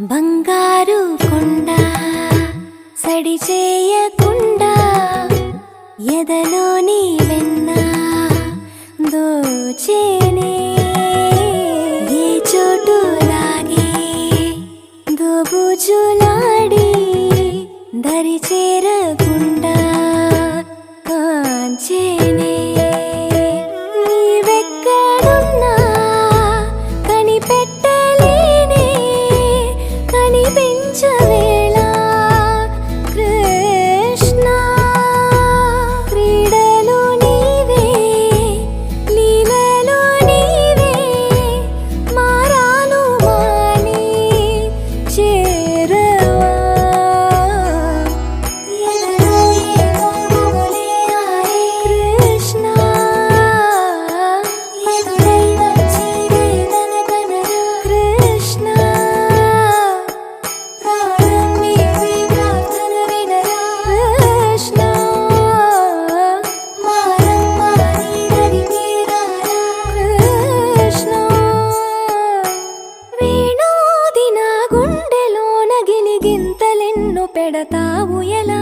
బంగారు కొండ సడి చేయకుండా ఎదలోని వెన్న దోచేనే ఏ చోటు లాగే దోబుజులాడి దరి చేరకుండా కాంచేనే నీవెక్కడున్నా కనిపెట్టలేనే కనిపించవేళ కృష్ణ క్రీడలు నీవే లీలలు నీవే మారాను మాని చేరవా ఎదలో ఏదో మొగలే ఆరే కృష్ణ ఎదురై వచ్చి వేదన కనరా కృష్ణ ప్రాణం నీవే ప్రార్థన వినరా కృష్ణ మారం మాని దరి చేరారా కృష్ణ వేణోది నా గుండెలోన గిలిగింతలెన్నో పెడతావు ఎలా